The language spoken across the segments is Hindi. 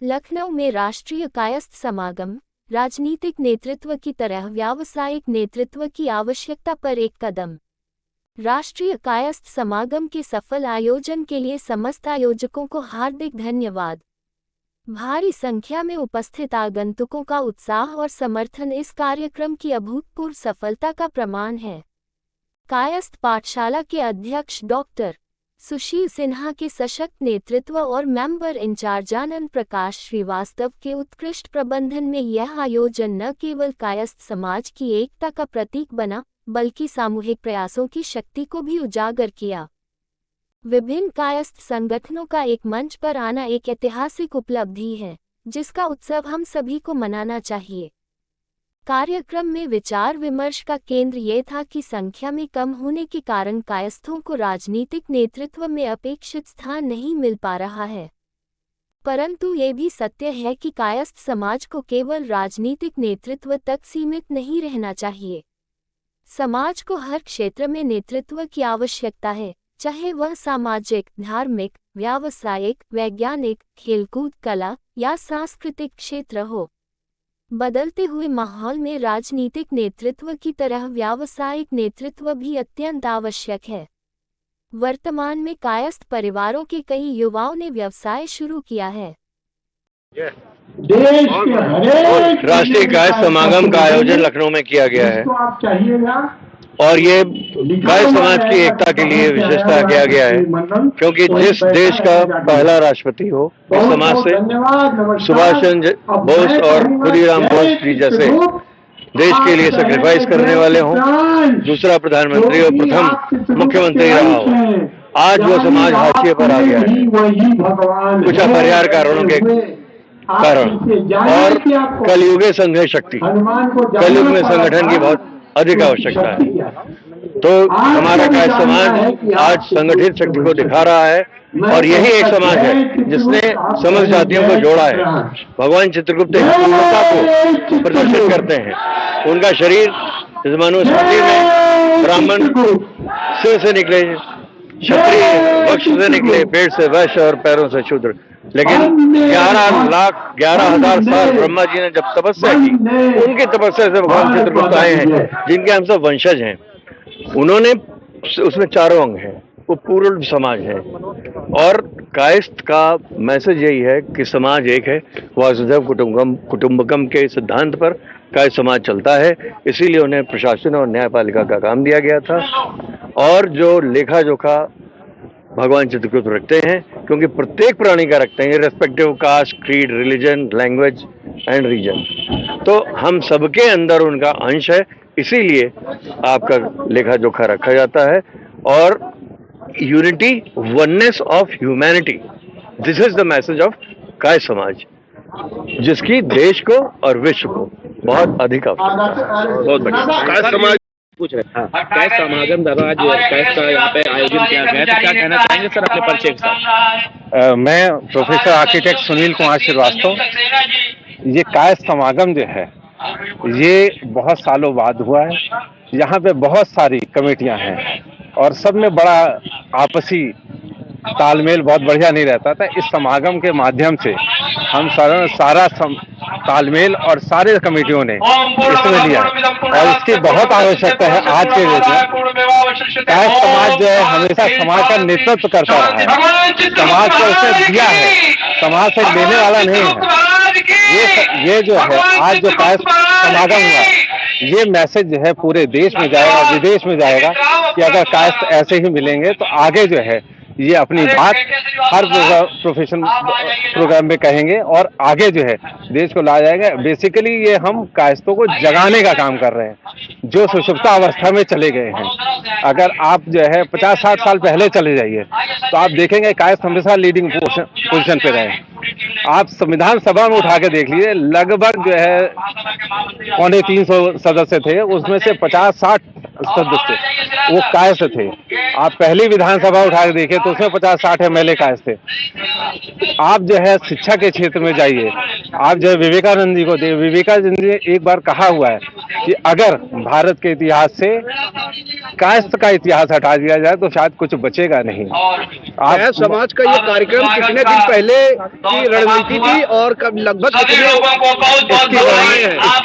लखनऊ में राष्ट्रीय कायस्थ समागम, राजनीतिक नेतृत्व की तरह व्यावसायिक नेतृत्व की आवश्यकता पर एक कदम। राष्ट्रीय कायस्थ समागम के सफल आयोजन के लिए समस्त आयोजकों को हार्दिक धन्यवाद। भारी संख्या में उपस्थित आगंतुकों का उत्साह और समर्थन इस कार्यक्रम की अभूतपूर्व सफलता का प्रमाण है। कायस्थ पाठशाला के अध्यक्ष डॉक्टर सुशील सिन्हा के सशक्त नेतृत्व और मेंबर इंचार्ज आनंद प्रकाश श्रीवास्तव के उत्कृष्ट प्रबंधन में यह आयोजन न केवल कायस्थ समाज की एकता का प्रतीक बना, बल्कि सामूहिक प्रयासों की शक्ति को भी उजागर किया। विभिन्न कायस्थ संगठनों का एक मंच पर आना एक ऐतिहासिक उपलब्धि है, जिसका उत्सव हम सभी को मनाना चाहिए। कार्यक्रम में विचार विमर्श का केंद्र ये था कि संख्या में कम होने के कारण कायस्थों को राजनीतिक नेतृत्व में अपेक्षित स्थान नहीं मिल पा रहा है। परंतु ये भी सत्य है कि कायस्थ समाज को केवल राजनीतिक नेतृत्व तक सीमित नहीं रहना चाहिए। समाज को हर क्षेत्र में नेतृत्व की आवश्यकता है, चाहे वह सामाजिक, धार्मिक, व्यावसायिक, वैज्ञानिक, खेलकूद, कला या सांस्कृतिक क्षेत्र हो। बदलते हुए माहौल में राजनीतिक नेतृत्व की तरह व्यावसायिक नेतृत्व भी अत्यंत आवश्यक है। वर्तमान में कायस्थ परिवारों के कई युवाओं ने व्यवसाय शुरू किया है। राष्ट्रीय कायस्थ समागम का आयोजन लखनऊ में किया गया है और ये कायस्थ समाज की एकता के लिए विशेषता किया गया है, क्योंकि जिस देश का पहला राष्ट्रपति हो इस समाज से सुभाष चंद्र बोस और खुदीराम बोस जी जैसे देश के लिए सेक्रीफाइस करने वाले हों, दूसरा प्रधानमंत्री और प्रथम मुख्यमंत्री रहा हो, आज वो समाज हाशिए पर आ गया है कुछ अपरिहार्य कारणों के कारण। और कलयुगे संघ शक्ति, कलयुग में संगठन की बहुत अधिक आवश्यकता है। तो हमारा कायस्थ समाज आज संगठित शक्ति को दिखा रहा है और यही एक समाज है जिसने समस्त जातियों को जोड़ा है। भगवान चित्रगुप्त पूर्णता को प्रदर्शित करते हैं। उनका शरीर इस मनुस्मृति में ब्राह्मण सिर से निकले, क्षत्रिय वक्ष से निकले, पेट से वैश्य और पैरों से शूद्र। लेकिन 11,00,000 साल ब्रह्मा जी ने जब तपस्या की, उनकी तपस्या से भगवान चित्रगुप्त आए हैं, जिनके हम सब वंशज हैं। उन्होंने उसमें चारों अंग हैं, वो पूर्ण समाज है। और कायस्थ का मैसेज यही है कि समाज एक है, वसुधैव कुटुंबकम के सिद्धांत पर कायस्थ समाज चलता है। इसीलिए उन्हें प्रशासन और न्यायपालिका का काम दिया गया था और जो लेखा जोखा भगवान चित्रगुप्त रखते हैं, क्योंकि प्रत्येक प्राणी का रखते हैं, respective caste, creed, religion, language and region. तो हम सबके अंदर उनका अंश है, इसीलिए आपका लेखा जोखा रखा जाता है। और unity, oneness of humanity, this is the message of Kayastha समाज, जिसकी देश को और विश्व को बहुत अधिक आवश्यकता है। बहुत बढ़िया। कायस्थ समाज पूछ रहे हैं। कायस्थ समागम आज कायस्थ का यहाँ पे आयोजन किया गया है, तो क्या कहना चाहेंगे सर अपने परिचय के साथ? मैं प्रोफेसर आर्किटेक्ट सुनील कुमार श्रीवास्तव। ये कायस्थ समागम जो है ये बहुत सालों बाद हुआ है। यहाँ पे बहुत सारी कमेटियां हैं और सब में बड़ा आपसी तालमेल बहुत बढ़िया नहीं रहता था। इस समागम के माध्यम से हम सारा तालमेल और सारे कमेटियों ने इसमें लिया और इसकी बहुत आवश्यकता है आज के डेट में। कायस्थ समाज जो है हमेशा समाज का नेतृत्व करता रहा है, समाज को उसने दिया है, समाज से लेने वाला नहीं है। ये जो है आज जो कायस्थ समागम हुआ, ये मैसेज जो है पूरे देश में जाएगा, विदेश में जाएगा कि अगर कायस्थ ऐसे ही मिलेंगे तो आगे जो है ये अपनी बात हर प्रोफेशन प्रोग्राम में कहेंगे और आगे जो है देश को ला जाएगा। बेसिकली ये हम कायस्थों को जगाने का काम कर रहे हैं जो सुषुप्ता अवस्था में चले गए हैं। अगर आप जो है 50-60 साल पहले चले जाइए तो आप देखेंगे कायस्थ हमेशा लीडिंग पोजीशन पे रहे। आप संविधान सभा में उठा के देख लीजिए, लगभग जो है 350 सदस्य थे, उसमें से 50-60 सदस्य वो कायस्थ थे। आप पहली विधानसभा उठा के देखिए तो उसमें 50-60 MLA कायस्थ थे। आप जो है शिक्षा के क्षेत्र में जाइए, आप जो है विवेकानंद जी को देखिए, विवेकानंद जी ने एक बार कहा हुआ है कि अगर भारत के इतिहास से कायस्थ का इतिहास हटा दिया जाए तो शायद कुछ बचेगा नहीं। आप समाज का ये कार्यक्रम कितने दिन पहले की रणनीति थी और कब लगभग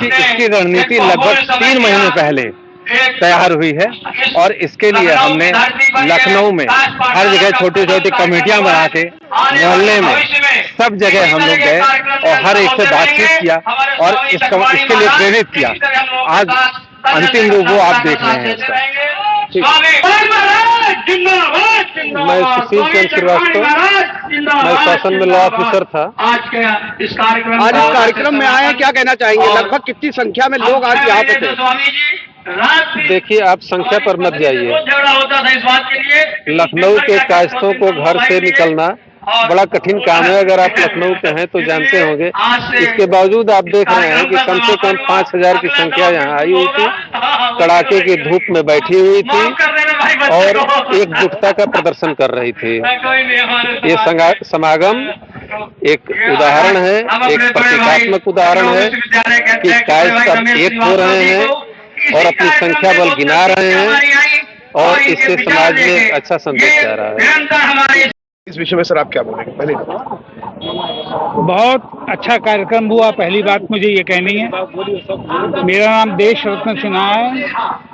इसकी रणनीति लगभग 3 महीने पहले तैयार हुई है और इसके लिए हमने लखनऊ में हर जगह छोटी छोटी कमेटियां बना के मोहल्ले में सब जगह हम लोग गए और हर एक से बातचीत किया और इसके लिए प्रेरित किया। आज अंतिम रूप वो आप देख रहे हैं इसका। मैं सुशील चंद्र श्रीवास्तव, मैं शासन में लॉ ऑफिसर था। आज इस कार्यक्रम में आए हैं, क्या कहना चाहेंगे? लगभग कितनी संख्या में लोग आज यहाँ पे थे? देखिए, आप संख्या पर मत जाइए। लखनऊ के कायस्थों को घर से निकलना बड़ा कठिन काम है। अगर आप लखनऊ के हैं तो जानते होंगे। इसके बावजूद आप देख रहे हैं कि कम से कम 5000 की संख्या यहाँ आई हुई थी, कड़ाके की धूप में बैठी हुई थी और एकजुटता का प्रदर्शन कर रही थी। ये समागम एक उदाहरण है, एक प्रतीकात्मक उदाहरण है कि कायस्थ अब एक हो रहे हैं और अपनी संख्या बल गिना रहे हैं और इससे समाज में अच्छा संदेश जा रहा है। इस विषय में सर आप क्या बोलेंगे? पहले बहुत अच्छा कार्यक्रम हुआ। पहली बात मुझे ये कहनी है, मेरा नाम देश रत्न सिन्हा है,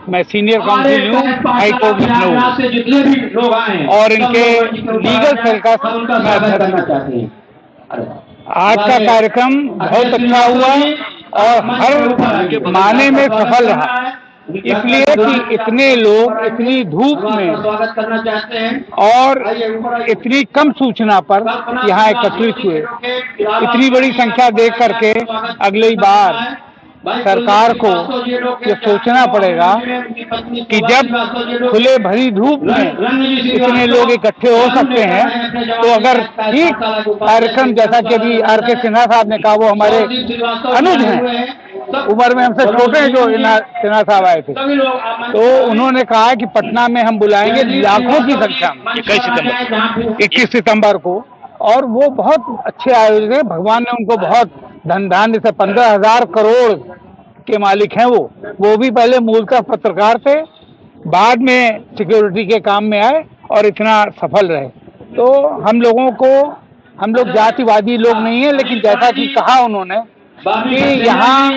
मैं सीनियर काउंसिल हूँ हाई कोर्ट लखनऊ और इनके लीगल सेल का मैं अध्यक्ष हूँ। आज का कार्यक्रम बहुत अच्छा हुआ और हर माने में सफल रहा, इसलिए कि इतने लोग इतनी धूप में और इतनी कम सूचना पर यहाँ एकत्रित हुए। इतनी बड़ी संख्या देख करके अगली बार सरकार को ये सोचना पड़ेगा कि जब खुले भरी धूप में इतने लोग इकट्ठे हो सकते हैं तो अगर ठीक कार्यक्रम जैसा कि अभी R.K. सिन्हा साहब ने कहा, वो हमारे अनुज हैं, उम्र में हमसे छोटे हैं जो सिन्हा साहब आए थे, तो उन्होंने कहा कि पटना में हम बुलाएंगे लाखों की संख्या में 21 सितंबर को, और वो बहुत अच्छे आयोजक हैं। भगवान ने उनको बहुत धन धान्य से 15,000 करोड़ के मालिक हैं। वो भी पहले मूलतः पत्रकार थे, बाद में सिक्योरिटी के काम में आए और इतना सफल रहे। तो हम लोग जातिवादी लोग नहीं है, लेकिन जैसा कि कहा उन्होंने कि यहाँ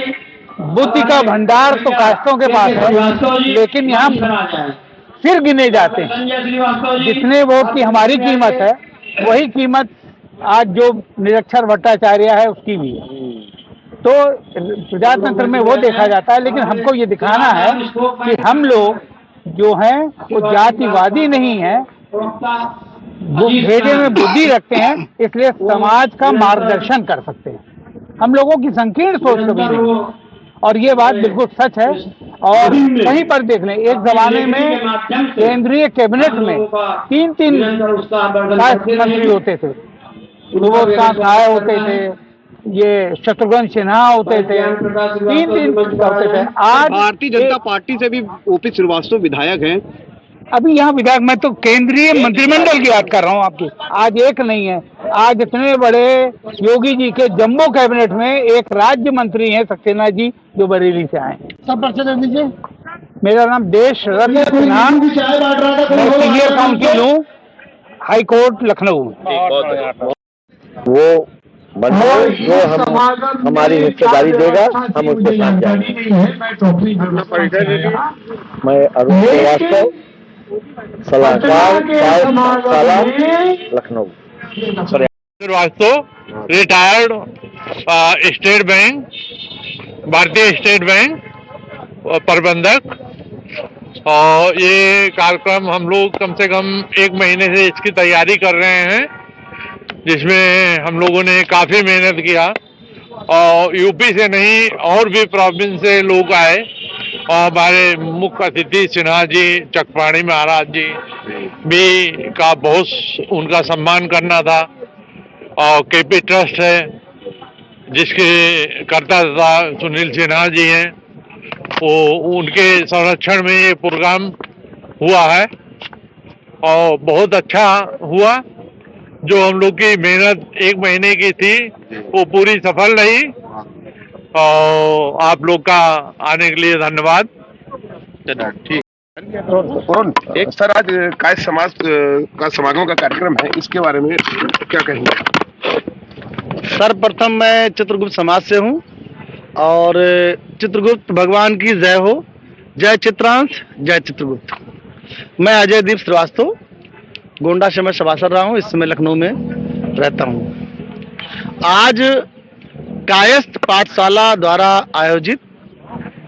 बुद्धि का भंडार तो कायस्थों के पास है, लेकिन यहाँ सिर गिने जाते हैं। जितने वोट की हमारी कीमत है वही कीमत आज जो निरक्षर भट्टाचार्य है उसकी भी है। तो प्रजातंत्र में वो देखा जाता है, लेकिन हमको ये दिखाना है कि हम लोग जो हैं वो जातिवादी नहीं है, वो भेजे में बुद्धि रखते हैं, इसलिए समाज का मार्गदर्शन कर सकते हैं। हम लोगों की संकीर्ण सोच कभी नहीं, और ये बात बिल्कुल सच है। और कहीं पर देख लें, एक जमाने में केंद्रीय कैबिनेट में 3-3 मंत्री होते थे, सुबोध कांत राय होते थे, ये शत्रुघ्न सिन्हा होते थे, 3-3 होते थे। आज भारतीय जनता पार्टी से भी OP श्रीवास्तव विधायक हैं। अभी यहाँ विधायक, मैं तो केंद्रीय मंत्रिमंडल की बात कर रहा हूँ आपकी। आज एक नहीं है, आज इतने बड़े योगी जी के जम्मू कैबिनेट में एक राज्य मंत्री हैं सक्सेना जी, जो बरेली से आए। सब परिचय दे दीजिए। मेरा नाम देश रत्न सिन्हा, मैं सीनियर काउंसिल हूँ हाई कोर्ट लखनऊ। वो मंत्री जो हमारी हिस्सेदारी देगा हम उसके साथ जाएंगे। मैं अरुण श्रीवास्तव, सलाहकार Lucknow. Srivastava, retired state bank, भारतीय स्टेट बैंक प्रबंधक। और ये कार्यक्रम हम लोग कम से कम 1 महीने से इसकी तैयारी कर रहे हैं, जिसमें हम लोगों ने काफ़ी मेहनत किया और यूपी से नहीं और भी प्रोविंस से लोग आए और हमारे मुख्य अतिथि सिन्हा जी, चकपाणी महाराज जी भी का बहुत उनका सम्मान करना था। और KP ट्रस्ट है जिसके कर्ता सुनील सिन्हा जी हैं, वो उनके संरक्षण में ये प्रोग्राम हुआ है और बहुत अच्छा हुआ। जो हम लोग की मेहनत 1 महीने की थी वो पूरी सफल रही और आप लोग का आने के लिए धन्यवाद। ठीक। एक सर, आज कायस्थ समाज का समागम का कार्यक्रम है, इसके बारे में क्या कहेंगे? सर्वप्रथम मैं चित्रगुप्त समाज से हूं और चित्रगुप्त भगवान की जय हो। जय चित्रांश, जय चित्रगुप्त। मैं अजय दीप श्रीवास्तव गोंडा से मैं सभासद रहा हूं, इस समय लखनऊ में रहता हूं। आज कायस्थ पाठशाला द्वारा आयोजित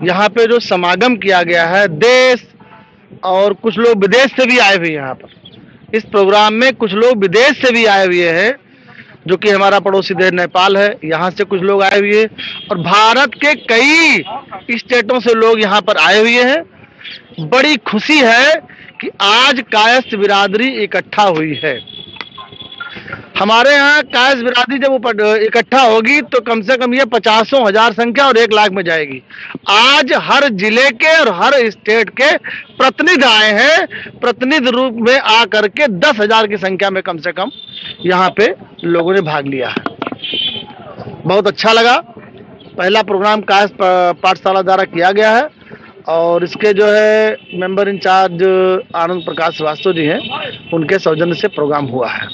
यहाँ पे जो समागम किया गया है, देश और कुछ लोग विदेश से भी आए हुए हैं। यहाँ पर इस प्रोग्राम में कुछ लोग विदेश से भी आए हुए हैं, जो कि हमारा पड़ोसी देश नेपाल है, यहाँ से कुछ लोग आए हुए हैं और भारत के कई स्टेटों से लोग यहाँ पर आए हुए हैं। बड़ी खुशी है कि आज कायस्थ बिरादरी इकट्ठा हुई है। हमारे यहाँ कायस्थ बिरादरी जब इकट्ठा होगी तो कम से कम ये 50,000 संख्या और 1 लाख में जाएगी। आज हर जिले के और हर स्टेट के प्रतिनिधि आए हैं। प्रतिनिधि रूप में आ करके 10,000 की संख्या में कम से कम यहाँ पे लोगों ने भाग लिया है। बहुत अच्छा लगा। पहला प्रोग्राम कायस्थ पाठशाला द्वारा किया गया है और इसके जो है मेंबर इंचार्ज आनंद प्रकाश श्रीवास्तव जी हैं, उनके सौजन्य से प्रोग्राम हुआ है।